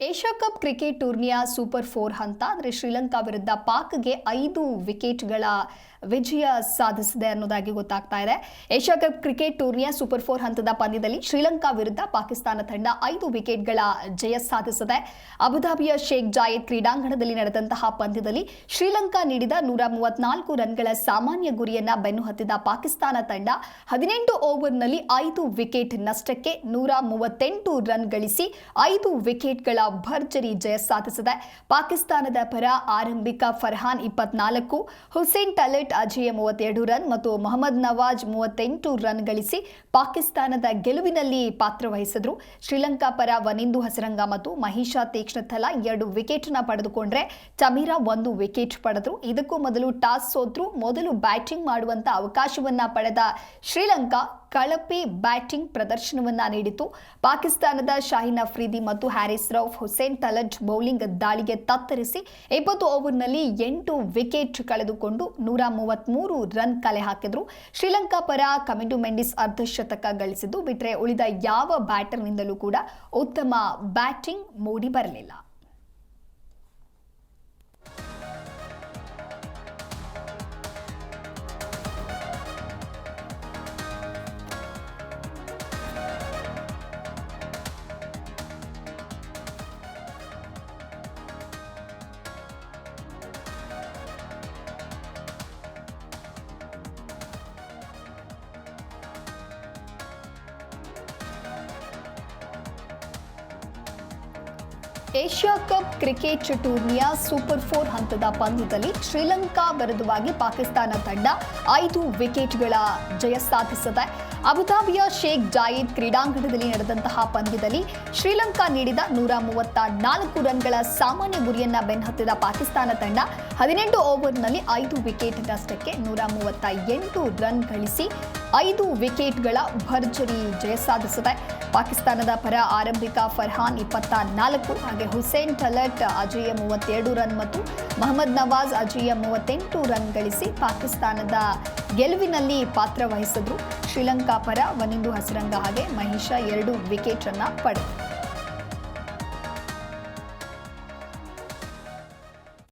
Asia cup cricket ಟೂರ್ನಿಯ super 4 ಹಂತ ಅಂದರೆ ಶ್ರೀಲಂಕಾ ವಿರುದ್ಧ ಪಾಕ್ಗೆ 5 ವಿಕೆಟ್ಗಳ ವಿಜಯ ಸಾಧಿಸಿದೆ ಅನ್ನೋದಾಗಿ ಗೊತ್ತಾಗ್ತಾ ಇದೆ. ಏಷ್ಯಾ ಕಪ್ ಕ್ರಿಕೆಟ್ ಟೂರ್ನಿಯ ಸೂಪರ್ 4 ಹಂತದ ಪಂದ್ಯದಲ್ಲಿ ಶ್ರೀಲಂಕಾ ವಿರುದ್ಧ ಪಾಕಿಸ್ತಾನ ತಂಡ 5 ವಿಕೆಟ್ಗಳ ಜಯ ಸಾಧಿಸಿದೆ. ಅಬುಧಾಬಿಯ ಶೇಖ್ ಜಾಯೆದ್ ಕ್ರೀಡಾಂಗಣದಲ್ಲಿ ನಡೆದಂತಹ ಪಂದ್ಯದಲ್ಲಿ ಶ್ರೀಲಂಕಾ ನೀಡಿದ 134 ರನ್ಗಳ ಸಾಮಾನ್ಯ ಗುರಿಯನ್ನ ಬೆನ್ನಹತ್ತಿದ ಪಾಕಿಸ್ತಾನ ತಂಡ 18 ಓವರ್ನಲ್ಲಿ 5 ವಿಕೆಟ್ ನಷ್ಟಕ್ಕೆ 138 ರನ್ ಗಳಿಸಿ 5 ವಿಕೆಟ್ಗಳ ಭರ್ಜರಿ ಜಯ ಸಾಧಿಸಿದೆ. ಪಾಕಿಸ್ತಾನದ ಪರ ಆರಂಭಿಕ ಫರ್ಹಾನ್ 24, ಹುಸೇನ್ ಟಲೆಟ್ ಅಜೇಯ 32 ರನ್ ಮತ್ತು ಮೊಹಮ್ಮದ್ ನವಾಜ್ 38 ರನ್ ಗಳಿಸಿ ಪಾಕಿಸ್ತಾನದ ಗೆಲುವಿನಲ್ಲಿ ಪಾತ್ರವಹಿಸಿದ್ರು. ಶ್ರೀಲಂಕಾ ಪರ ವನಿಂದು ಹಸರಂಗ ಮತ್ತು ಮಹಿಷಾ ತೀಕ್ಷ್ಣ ತಲಾ 2 ವಿಕೆಟ್ ಪಡೆದುಕೊಂಡ್ರೆ ಚಮೀರಾ 1 ವಿಕೆಟ್ ಪಡೆದ್ರು. ಇದಕ್ಕೂ ಮೊದಲು ಟಾಸ್ ಸೋತ್ರು. ಮೊದಲು ಬ್ಯಾಟಿಂಗ್ ಮಾಡುವಂತ ಅವಕಾಶವನ್ನ ಪಡೆದ ಶ್ರೀಲಂಕಾ ಕಳಪೆ ಬ್ಯಾಟಿಂಗ್ ಪ್ರದರ್ಶನವನ್ನ ನೀಡಿತು. ಪಾಕಿಸ್ತಾನದ ಶಾಹಿನ್ ಅಫ್ರಿದಿ ಮತ್ತು ಹ್ಯಾರಿಸ್ ರೌಫ್ ಹುಸೇನ್ ತಲಟ್ ಬೌಲಿಂಗ್ ದಾಳಿಗೆ ತತ್ತರಿಸಿ 20 ಓವರ್ನಲ್ಲಿ 8 ವಿಕೆಟ್ ಕಳೆದುಕೊಂಡು 133 ರನ್ ಕಲೆ ಹಾಕಿದ್ರು. ಶ್ರೀಲಂಕಾ ಪರ ಕಮಿಂಡು ಮೆಂಡಿಸ್ ಅರ್ಧಶತಕ ಗಳಿಸಿದ್ದು ಬಿಟ್ಟರೆ ಉಳಿದ ಯಾವ ಬ್ಯಾಟರ್ನಿಂದಲೂ ಕೂಡ ಉತ್ತಮ ಬ್ಯಾಟಿಂಗ್ ಮೂಡಿ ಬರಲಿಲ್ಲ. ಏಷ್ಯಾ ಕಪ್ ಕ್ರಿಕೆಟ್ ಟೂರ್ನಿಯ ಸೂಪರ್ 4 ಹಂತದ ಪಂದ್ಯದಲ್ಲಿ ಶ್ರೀಲಂಕಾ ವಿರುದ್ಧವಾಗಿ ಪಾಕಿಸ್ತಾನ ತಂಡ 5 ವಿಕೆಟ್ಗಳ ಜಯ ಸಾಧಿಸಿದೆ. ಅಬುಧಾಬಿಯ ಶೇಖ್ ಜಾಯೆದ್ ಕ್ರೀಡಾಂಗಣದಲ್ಲಿ ನಡೆದಂತಹ ಪಂದ್ಯದಲ್ಲಿ ಶ್ರೀಲಂಕಾ ನೀಡಿದ 134 ರನ್ಗಳ ಸಾಮಾನ್ಯ ಗುರಿಯನ್ನ ಬೆನ್ನಹತ್ತಿದ ಪಾಕಿಸ್ತಾನ ತಂಡ 18 ಓವರ್ನಲ್ಲಿ 5 ವಿಕೆಟ್ ನಷ್ಟಕ್ಕೆ 138 ರನ್ ಗಳಿಸಿ 5 ವಿಕೆಟ್ಗಳ ಭರ್ಜರಿ ಜಯ ಸಾಧಿಸಿದೆ. ಪಾಕಿಸ್ತಾನದ ಪರ ಆರಂಭಿಕ ಫರ್ಹಾನ್ 24, ಹಾಗೆ ಹುಸೇನ್ ಟಲೆಟ್ ಅಜೇಯ 32 ರನ್ ಮತ್ತು ಮೊಹಮ್ಮದ್ ನವಾಜ್ ಅಜೇಯ 38 ರನ್ ಗಳಿಸಿ ಪಾಕಿಸ್ತಾನದ ಗೆಲುವಿನಲ್ಲಿ ಪಾತ್ರ ವಹಿಸಿದ್ರು. ಶ್ರೀಲಂಕಾ ಪರ ವನಿಂದು ಹಸರಂಗ ಹಾಗೆ ಮಹಿಷಾ 2 ವಿಕೆಟ್ ಪಡೆದರು.